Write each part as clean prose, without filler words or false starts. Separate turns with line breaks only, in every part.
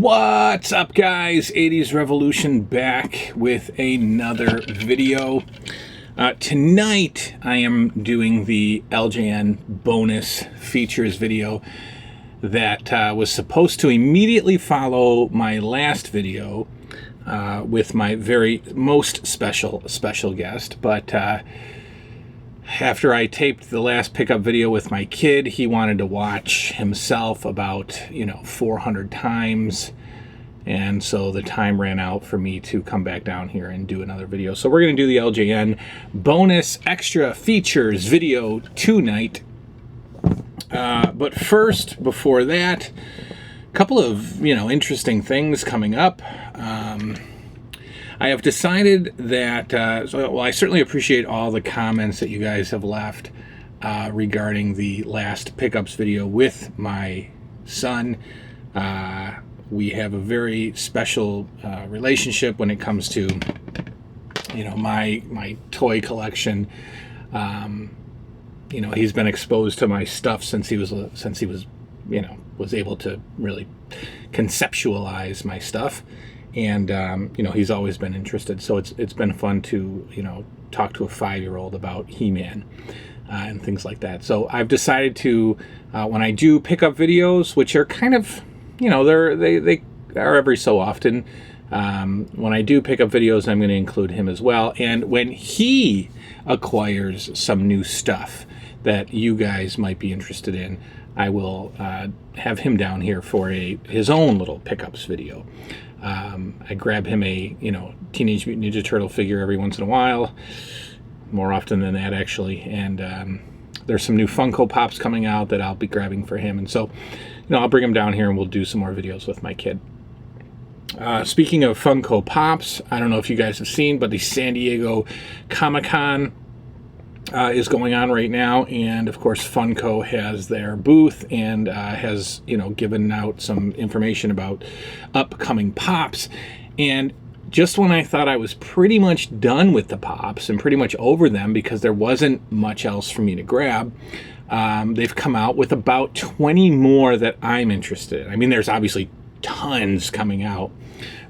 What's up, guys? 80s Revolution back with another video. Tonight I am doing the LJN Bonus features video that was supposed to immediately follow my last video with my very most special guest, but after I taped the last pickup video with my kid, he wanted to watch himself about 400 times, and so the time ran out for me to come back down here and do another video. So we're going to do the LJN bonus extra features video tonight. But first, before that, a couple of interesting things coming up. I have decided that, I certainly appreciate all the comments that you guys have left regarding the last pickups video with my son. We have a very special relationship when it comes to, my toy collection. He's been exposed to my stuff since he was was able to really conceptualize my stuff. And, he's always been interested. So it's been fun to, talk to a 5-year-old about He-Man and things like that. So I've decided to, when I do pick up videos, which are kind of, they are every so often, when I do pick up videos, I'm going to include him as well. And when he acquires some new stuff that you guys might be interested in, I will have him down here for his own little pickups video. I grab him a, Teenage Mutant Ninja Turtle figure every once in a while, more often than that, actually. And there's some new Funko Pops coming out that I'll be grabbing for him. And so, I'll bring him down here and we'll do some more videos with my kid. Speaking of Funko Pops, I don't know if you guys have seen, but the San Diego Comic-Con is going on right now, and of course Funko has their booth and has given out some information about upcoming pops. And just when I thought I was pretty much done with the pops and pretty much over them because there wasn't much else for me to grab, they've come out with about 20 more that I'm interested in. I mean, there's obviously tons coming out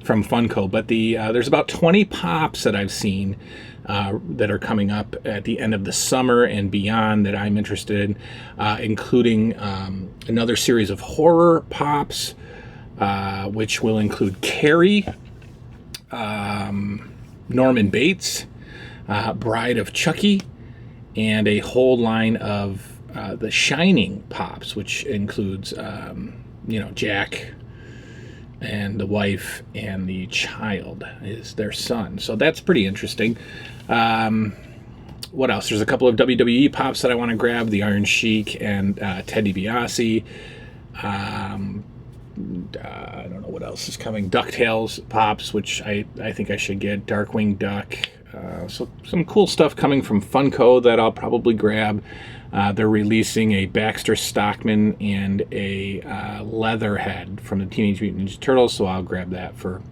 from Funko, but there's about 20 pops that I've seen that are coming up at the end of the summer and beyond that I'm interested in, including another series of horror pops, which will include Carrie, Norman Bates, Bride of Chucky, and a whole line of the Shining pops, which includes Jack and the wife and the child is their son. So that's pretty interesting. What else? There's a couple of WWE pops that I want to grab, the Iron Sheik and Ted DiBiase. I don't know what else is coming. DuckTales pops, which I think I should get. Darkwing Duck. So some cool stuff coming from Funko that I'll probably grab. They're releasing a Baxter Stockman and a Leatherhead from the Teenage Mutant Ninja Turtles, so I'll grab that for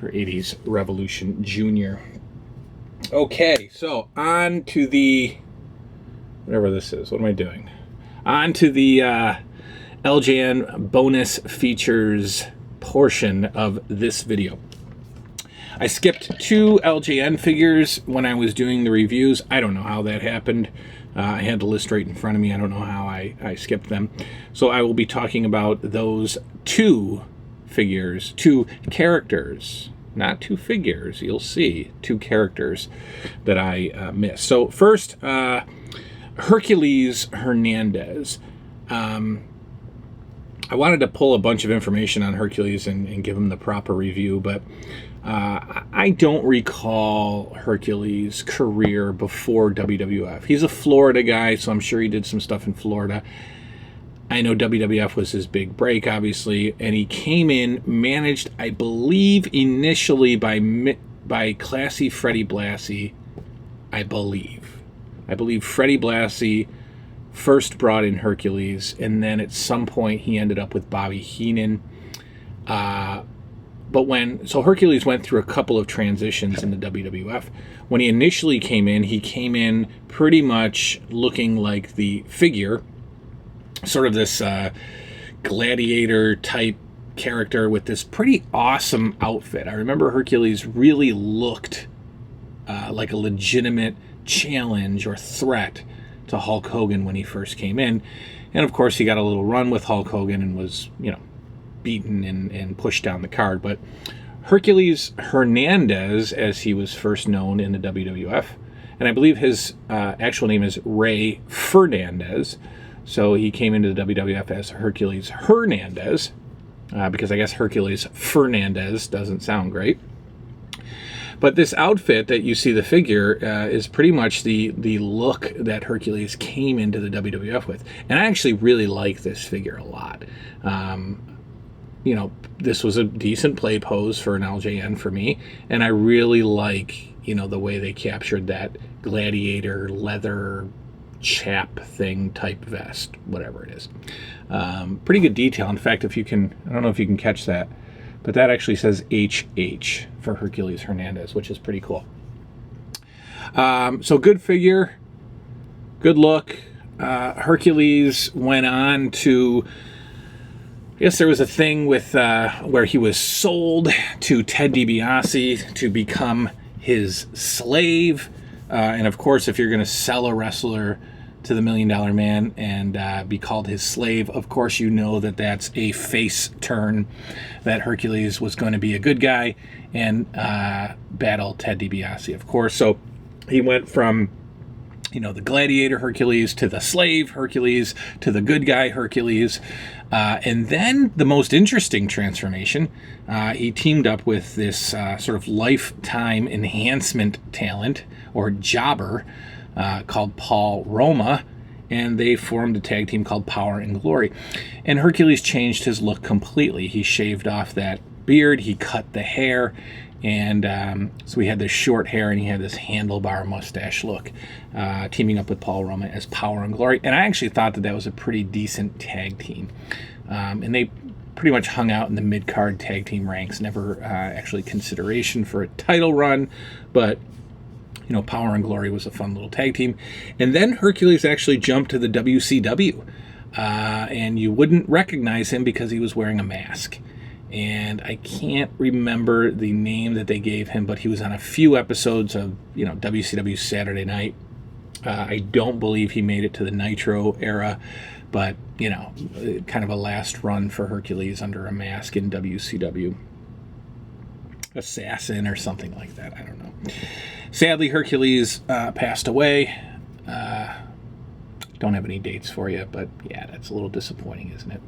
80s Revolution Junior. Okay, so on to the, whatever this is, what am I doing? On to the LJN bonus features portion of this video. I skipped 2 LJN figures when I was doing the reviews. I don't know how that happened. I had the list right in front of me. I don't know how I skipped them. So I will be talking about those 2 figures, 2 characters, not 2 figures. You'll see 2 characters that I missed. So first, Hercules Hernandez. I wanted to pull a bunch of information on Hercules and give him the proper review, but I don't recall Hercules' career before WWF. He's a Florida guy, so I'm sure he did some stuff in Florida. I know WWF was his big break, obviously, and he came in, managed, I believe, initially by Classy Freddie Blassie, I believe. I believe Freddie Blassie first brought in Hercules, and then at some point he ended up with Bobby Heenan. So Hercules went through a couple of transitions in the WWF. When he initially came in pretty much looking like the figure, sort of this gladiator type character with this pretty awesome outfit. I remember Hercules really looked like a legitimate challenge or threat to Hulk Hogan when he first came in. And of course, he got a little run with Hulk Hogan and was, beaten and pushed down the card. But Hercules Hernandez, as he was first known in the WWF, and I believe his actual name is Ray Fernandez. So he came into the WWF as Hercules Hernandez, because I guess Hercules Fernandez doesn't sound great. But this outfit that you see the figure is pretty much the look that Hercules came into the WWF with. And I actually really like this figure a lot. This was a decent play pose for an LJN for me. And I really like, the way they captured that gladiator leather chap thing type vest, whatever it is. Pretty good detail. In fact, if you can, I don't know if you can catch that, but that actually says HH for Hercules Hernandez, which is pretty cool. So good figure, good look. Hercules went on to, I guess there was a thing with where he was sold to Ted DiBiase to become his slave. And of course, if you're going to sell a wrestler to the $1 Million Man and be called his slave, of course you know that that's a face turn, that Hercules was going to be a good guy and battle Ted DiBiase, of course. So he went from the gladiator Hercules to the slave Hercules to the good guy Hercules. And then the most interesting transformation, he teamed up with this sort of lifetime enhancement talent or jobber called Paul Roma, and they formed a tag team called Power and Glory. And Hercules changed his look completely. He shaved off that beard, he cut the hair, and so he had this short hair and he had this handlebar mustache look, teaming up with Paul Roma as Power and Glory. And I actually thought that was a pretty decent tag team. And they pretty much hung out in the mid-card tag team ranks, never actually consideration for a title run, but Power and Glory was a fun little tag team. And then Hercules actually jumped to the WCW, and you wouldn't recognize him because he was wearing a mask. And I can't remember the name that they gave him, but he was on a few episodes of, WCW Saturday Night. I don't believe he made it to the Nitro era, but, kind of a last run for Hercules under a mask in WCW. Assassin or something like that, I don't know. Sadly, Hercules passed away. Don't have any dates for you, but yeah, that's a little disappointing, isn't it?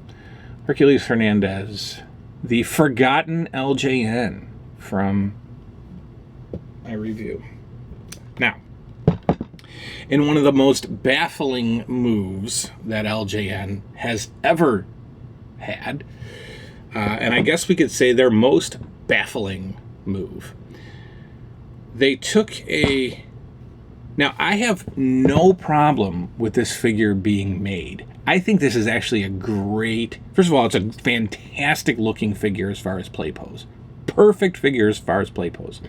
Hercules Hernandez, the forgotten LJN from my review. Now, in one of the most baffling moves that LJN has ever had, and I guess we could say their most baffling move, they took now I have no problem with this figure being made. I think this is actually a great, first of all, it's a fantastic looking figure as far as play pose. Perfect figure as far as play pose.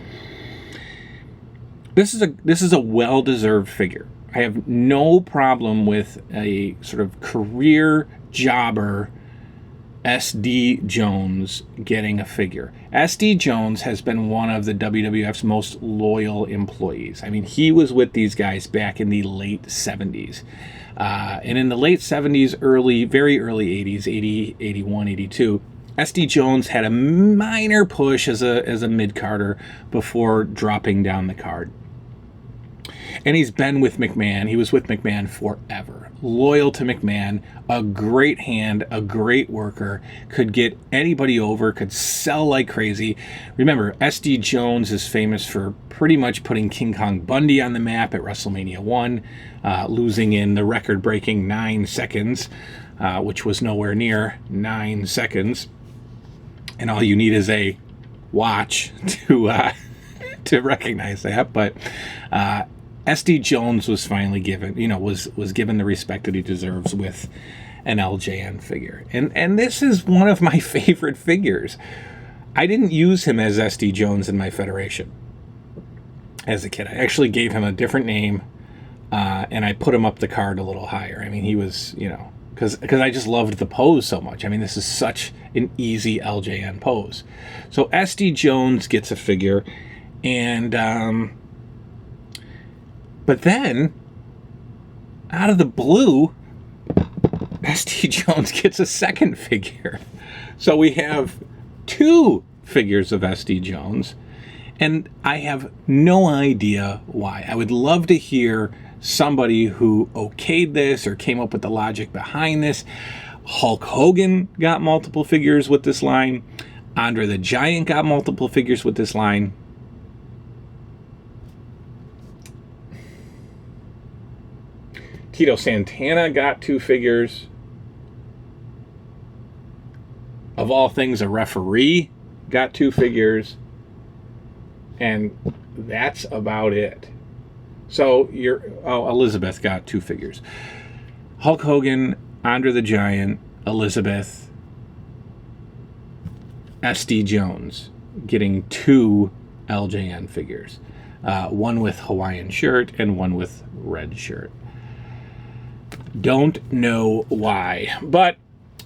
This is a well-deserved figure. I have no problem with a sort of career jobber SD Jones getting a figure. SD Jones has been one of the WWF's most loyal employees. I mean, he was with these guys back in the late 70s. And in the late 70s, very early 80s, 80, 81, 82, SD Jones had a minor push as a mid-carder before dropping down the card. And he's been with McMahon. He was with McMahon forever. Loyal to McMahon, a great hand, a great worker, could get anybody over, could sell like crazy. Remember, SD Jones is famous for pretty much putting King Kong Bundy on the map at WrestleMania 1, losing in the record-breaking 9 seconds, which was nowhere near 9 seconds. And all you need is a watch to recognize that. But SD Jones was finally given, was given the respect that he deserves with an LJN figure. And this is one of my favorite figures. I didn't use him as SD Jones in my Federation as a kid. I actually gave him a different name, and I put him up the card a little higher. I mean, he was, because I just loved the pose so much. I mean, this is such an easy LJN pose. So SD Jones gets a figure, and but then out of the blue, SD Jones gets a second figure. So we have 2 figures of SD Jones, and I have no idea why. I would love to hear somebody who okayed this or came up with the logic behind this. Hulk Hogan got multiple figures with this line. Andre the Giant got multiple figures with this line. Tito Santana got 2 figures. Of all things, a referee got 2 figures. And that's about it. So Elizabeth got 2 figures. Hulk Hogan, Andre the Giant, Elizabeth, SD Jones getting 2 LJN figures. One with Hawaiian shirt and one with red shirt. Don't know why. But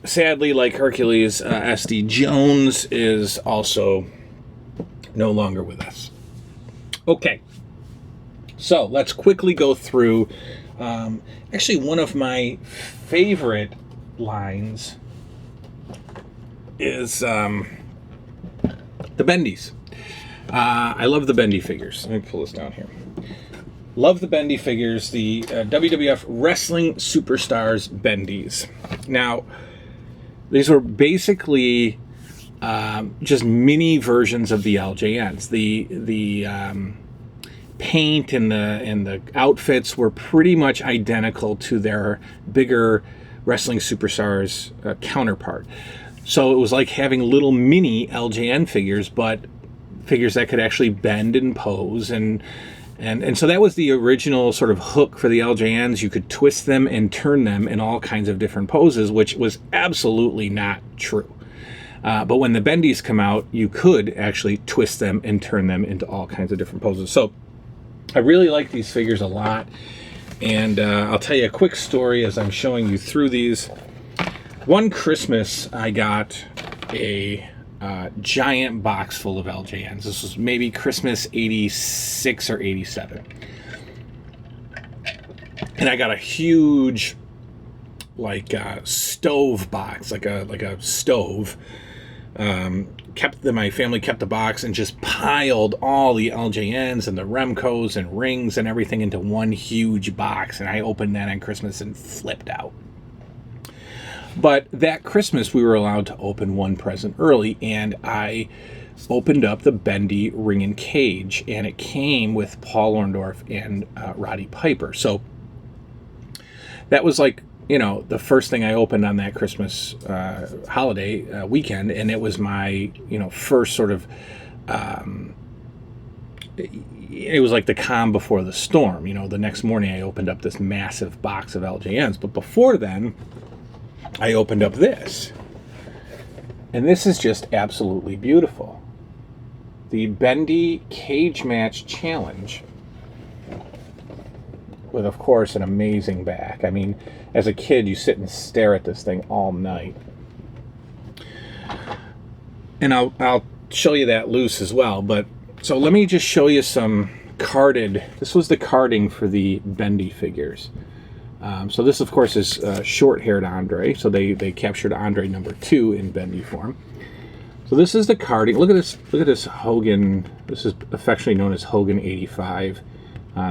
sadly, like Hercules, SD Jones is also no longer with us. Okay. So let's quickly go through. Actually, one of my favorite lines is the Bendies. I love the Bendy figures. Let me pull this down here. Love the Bendy figures, the WWF Wrestling Superstars Bendies. Now, these were basically just mini versions of the LJNs. The paint and the outfits were pretty much identical to their bigger Wrestling Superstars counterpart. So it was like having little mini LJN figures, but figures that could actually bend and pose, and so that was the original sort of hook for the LJNs. You could twist them and turn them in all kinds of different poses, which was absolutely not true. But when the Bendies come out, you could actually twist them and turn them into all kinds of different poses. So I really like these figures a lot, and I'll tell you a quick story as I'm showing you through these. One Christmas, I got a giant box full of LJNs. This was maybe Christmas 86 or 87. And I got a huge, like, stove box, like a stove. My family kept the box and just piled all the LJNs and the Remcos and rings and everything into one huge box. And I opened that on Christmas and flipped out. But that Christmas, we were allowed to open one present early, and I opened up the Bendy ring and cage, and it came with Paul Orndorff and Roddy Piper. So that was like, the first thing I opened on that Christmas holiday weekend, and it was my, first sort of, it was like the calm before the storm. The next morning I opened up this massive box of LJNs, but before then, I opened up this, and this is just absolutely beautiful. The Bendy Cage Match Challenge, with, of course, an amazing back. I mean, as a kid, you sit and stare at this thing all night. And I'll show you that loose as well. But so let me just show you some carded. This was the carding for the Bendy figures. So this, of course, is short-haired Andre. So they captured Andre #2 in Bendy form. So this is the carding. Look at this. Look at this Hogan. This is affectionately known as Hogan 85.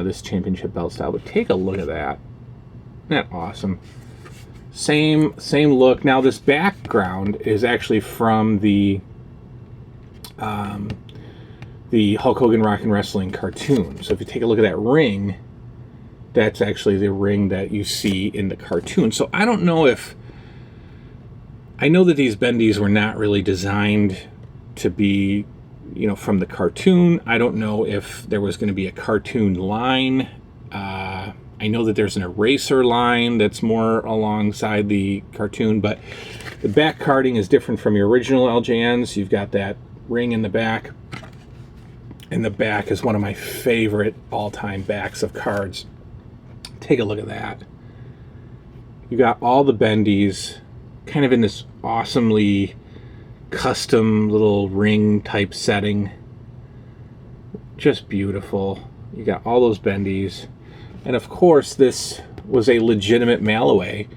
This championship belt style. But take a look at that. Isn't that awesome? Same look. Now this background is actually from the Hulk Hogan Rock and Wrestling cartoon. So if you take a look at that ring, that's actually the ring that you see in the cartoon. So I don't know if... I know that these Bendies were not really designed to be, from the cartoon. I don't know if there was going to be a cartoon line. I know that there's an eraser line that's more alongside the cartoon, but the back carding is different from your original LJNs. You've got that ring in the back, and the back is one of my favorite all-time backs of cards. Take a look at that. You got all the Bendies kind of in this awesomely custom little ring type setting. Just beautiful. You got all those Bendies. And of course, this was a legitimate mail away.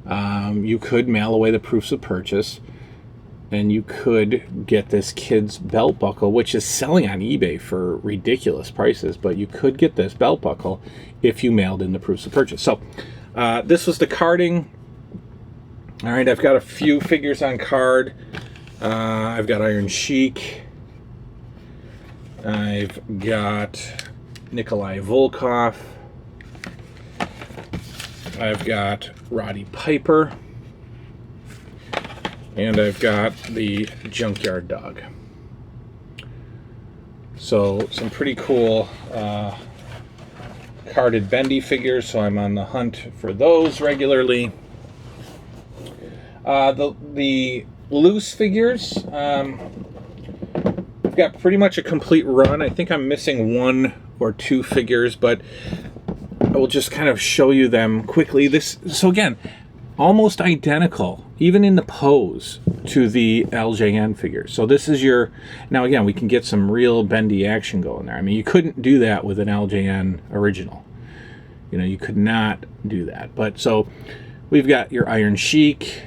You could mail away the proofs of purchase, and you could get this kid's belt buckle, which is selling on eBay for ridiculous prices, but you could get this belt buckle if you mailed in the proofs of purchase. So this was the carding. All right, I've got a few figures on card. I've got Iron Sheik. I've got Nikolai Volkov. I've got Roddy Piper. And I've got the Junkyard Dog. So some pretty cool carded bendy figures, so I'm on the hunt for those regularly. The loose figures, I've got pretty much a complete run. I think I'm missing 1 or 2 figures, but I will just kind of show you them quickly. So again, almost identical, even in the pose, to the LJN figures. So this is your, now again, we can get some real bendy action going there. I mean, you couldn't do that with an LJN original. You know, you could not do that. But so we've got your Iron Sheik,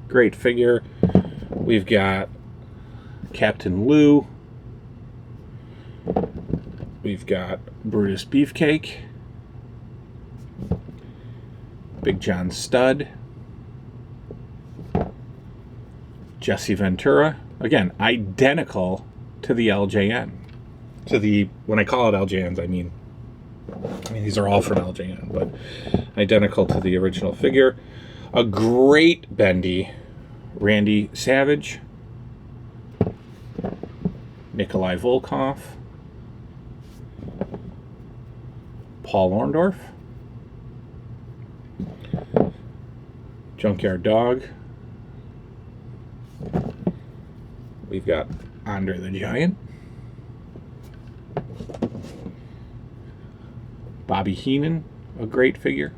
great figure. We've got Captain Lou. We've got Brutus Beefcake. Big John Studd. Jesse Ventura. Again, identical to the LJN. To the, when I call it LJNs, I mean these are all from LJN, but identical to the original figure. A great bendy, Randy Savage. Nikolai Volkov. Paul Orndorff. Junkyard Dog. We've got Andre the Giant. Bobby Heenan, a great figure.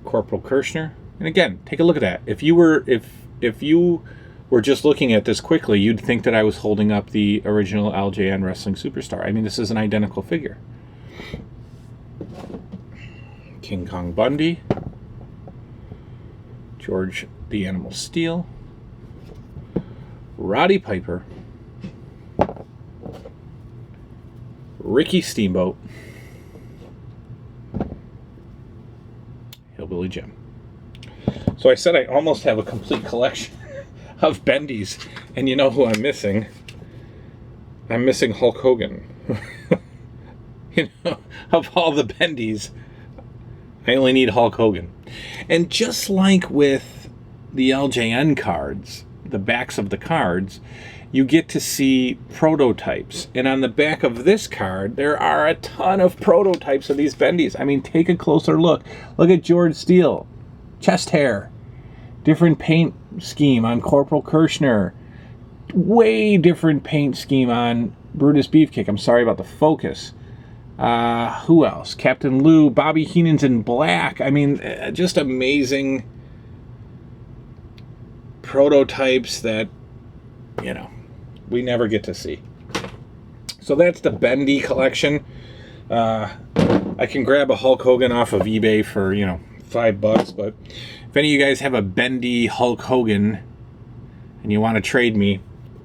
Corporal Kirshner. And again, take a look at that. If you were just looking at this quickly, you'd think that I was holding up the original LJN Wrestling Superstar. I mean, this is an identical figure. King Kong Bundy. George the Animal Steel. Roddy Piper. Ricky Steamboat. Hillbilly Jim. So I said I almost have a complete collection of bendies, and you know who I'm missing? I'm missing Hulk Hogan. You know, of all the bendies, I only need Hulk Hogan. And just like with the LJN cards, the backs of the cards, you get to see prototypes. And on the back of this card, there are a ton of prototypes of these bendies. I mean, take a closer look. Look at George Steele. Chest hair. Different paint scheme on Corporal Kirshner. Way different paint scheme on Brutus Beefcake. I'm sorry about the focus. Who else? Captain Lou. Bobby Heenan's in black. I mean, just amazing prototypes that, you know, we never get to see. So that's the bendy collection. I can grab a Hulk Hogan off of eBay for, you know, $5, but if any of you guys have a bendy Hulk Hogan and you want to trade me,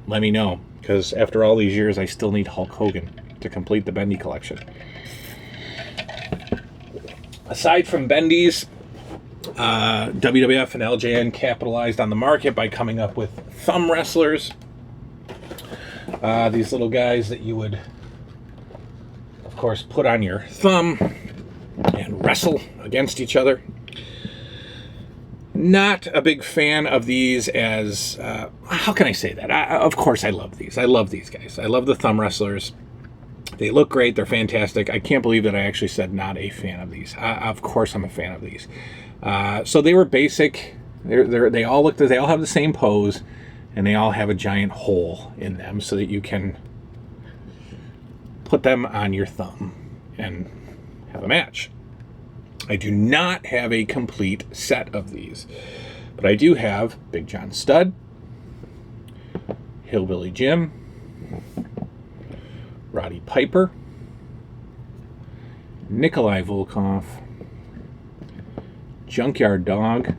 let me know, because after all these years, I still need Hulk Hogan to complete the bendy collection. Aside from bendies, WWF and LJN capitalized on the market by coming up with thumb wrestlers. These little guys that you would, of course, put on your thumb and wrestle against each other. Not a big fan of these as, how can I say that? Of course I love these. I love these guys. I love the thumb wrestlers. They look great. They're fantastic. I can't believe that I actually said not a fan of these. Of course I'm a fan of these. So they were basic. They all look, they all have the same pose, and they all have a giant hole in them so that you can put them on your thumb and have a match. I do not have a complete set of these, but I do have Big John Studd, Hillbilly Jim, Roddy Piper, Nikolai Volkov, Junkyard Dog,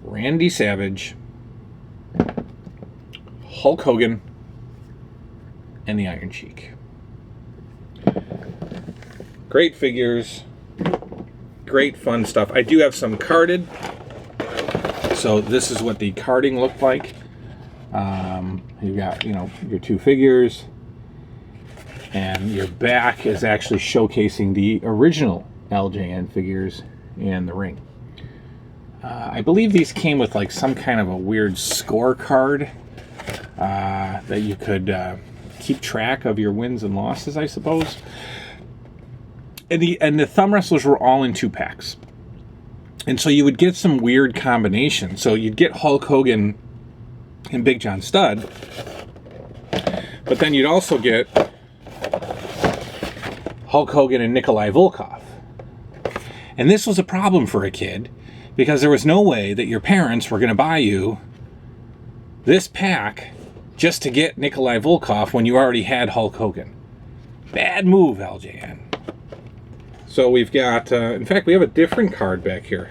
Randy Savage, Hulk Hogan, and the Iron Sheik. Great figures, great fun stuff. I do have some carded, so this is what the carding looked like. You've got, you know, your two figures, and your back is actually showcasing the original LJN figures and the ring. I believe these came with like some kind of a weird scorecard that you could keep track of your wins and losses, I suppose. And the thumb wrestlers were all in 2 packs. And so you would get some weird combinations. So you'd get Hulk Hogan and Big John Studd, but then you'd also get Hulk Hogan and Nikolai Volkov. And this was a problem for a kid, because there was no way that your parents were going to buy you this pack just to get Nikolai Volkov when you already had Hulk Hogan. Bad move, LJN. So we've got, in fact, we have a different card back here.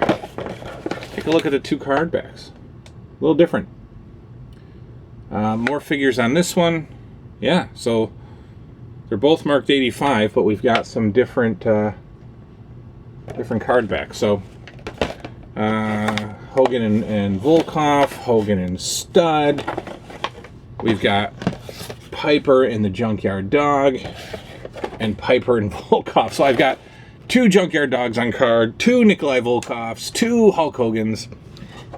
Take a look at the 2 card backs. A little different. More figures on this one. Yeah, so they're both marked 85, but we've got some different different card backs. So Hogan and Volkov, Hogan and Studd. We've got Piper and the Junkyard Dog, and Piper and Volkov. So I've got 2 Junkyard Dogs on card, 2 Nikolai Volkovs, 2 Hulk Hogans,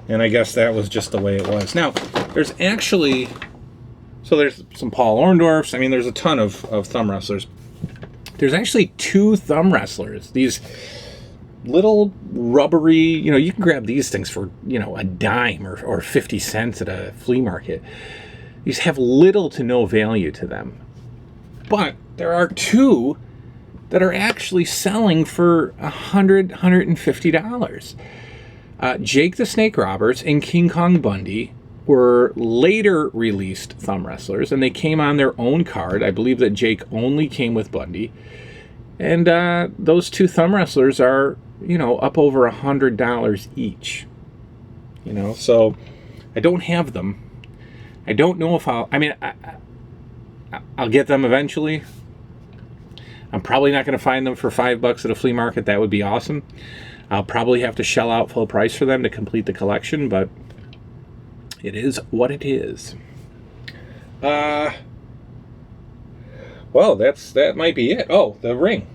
and I guess that was just the way it was. Now, there's actually, so there's some Paul Orndorffs. I mean, there's a ton of thumb wrestlers. There's actually 2 thumb wrestlers. These little rubbery, you know, you can grab these things for, you know, a dime or 50 cents at a flea market. These have little to no value to them. But there are 2 that are actually selling for $100, $150. Jake the Snake Roberts and King Kong Bundy were later released thumb wrestlers, and they came on their own card. I believe that Jake only came with Bundy. And those 2 thumb wrestlers are, you know, up over $100 each. You know, so I don't have them. I don't know if I'll get them eventually. I'm probably not going to find them for $5 at a flea market. That would be awesome. I'll probably have to shell out full price for them to complete the collection, but it is what it is. Well, that might be it. Oh, the ring.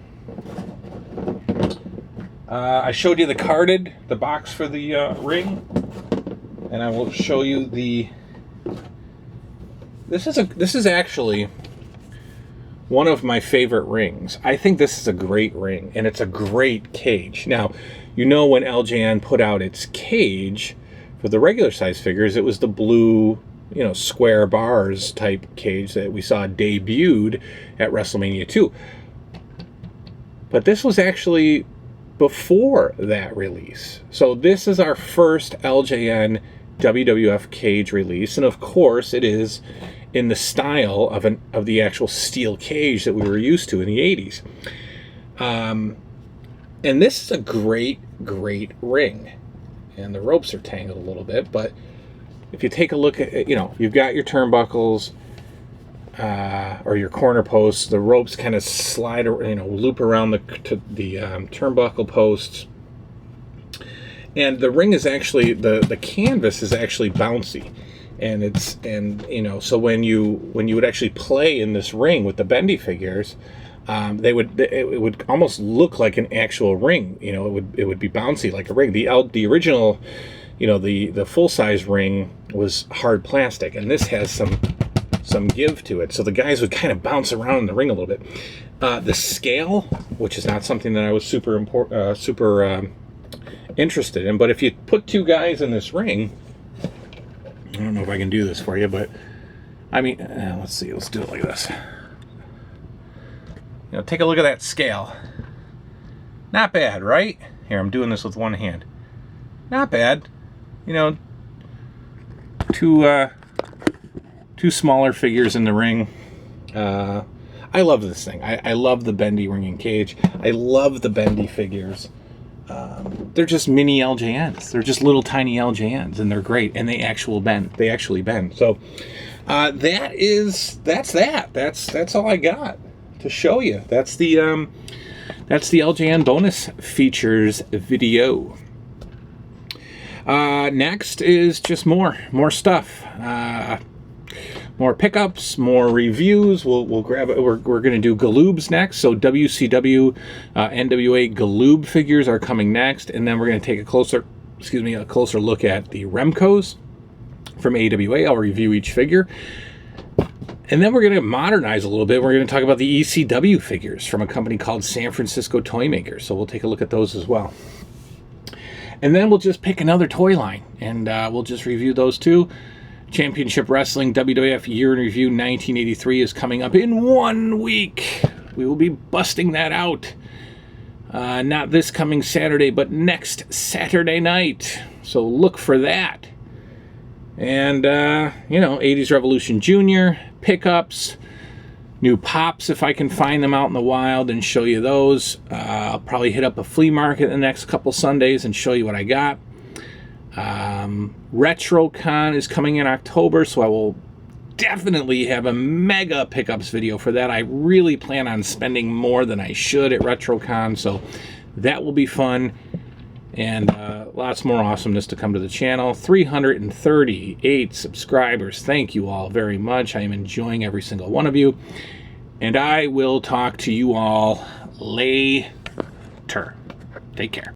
I showed you the carded, the box for the ring, and I will show you the. This is actually one of my favorite rings. I think this is a great ring, and it's a great cage. Now, you know, when LJN put out its cage for the regular size figures, it was the blue, you know, square bars type cage that we saw debuted at WrestleMania 2. But this was actually before that release. So this is our first LJN WWF cage release, and of course it is in the style of the actual steel cage that we were used to in the 80s. And this is a great ring. And the ropes are tangled a little bit, but if you take a look at, you know, you've got your turnbuckles or your corner posts. The ropes kind of slide, you know, loop around the turnbuckle posts. And the ring is actually, the canvas is actually bouncy. And you know, so when you would actually play in this ring with the bendy figures, it would almost look like an actual ring. You know, it would be bouncy like a ring. The original, you know, the full size ring was hard plastic, and this has some give to it. So the guys would kind of bounce around in the ring a little bit. The scale, which is not something that I was super interested in, but if you put 2 guys in this ring, I don't know if I can do this for you, but I mean, let's see, let's do it like this. You know, take a look at that scale. Not bad, right? Here, I'm doing this with one hand. Not bad. You know, two smaller figures in the ring. I love this thing. I love the bendy ring and cage. I love the bendy figures. They're just mini LJNs. They're just little tiny LJNs, and they're great. And they actually bend. They actually bend. So that's all I got to show you. That's the LJN bonus features video. Next is just more stuff. More pickups, more reviews. We'll grab it. We're going to do Galoobs next. So WCW, NWA Galoob figures are coming next, and then we're going to take a closer look at the Remcos from AWA. I'll review each figure, and then we're going to modernize a little bit. We're going to talk about the ECW figures from a company called San Francisco Toy Makers. So we'll take a look at those as well. And then we'll just pick another toy line, and we'll just review those too. Championship Wrestling WWF Year in Review 1983 is coming up in 1 week. We will be busting that out. Not this coming Saturday, but next Saturday night. So look for that. And, 80s Revolution Jr., pickups, new pops if I can find them out in the wild and show you those. I'll probably hit up a flea market the next couple Sundays and show you what I got. RetroCon is coming in October, so I will definitely have a mega pickups video for that. I really plan on spending more than I should at RetroCon, so that will be fun. And lots more awesomeness to come to the channel. 338 subscribers. Thank you all very much. I am enjoying every single one of you. And I will talk to you all later. Take care.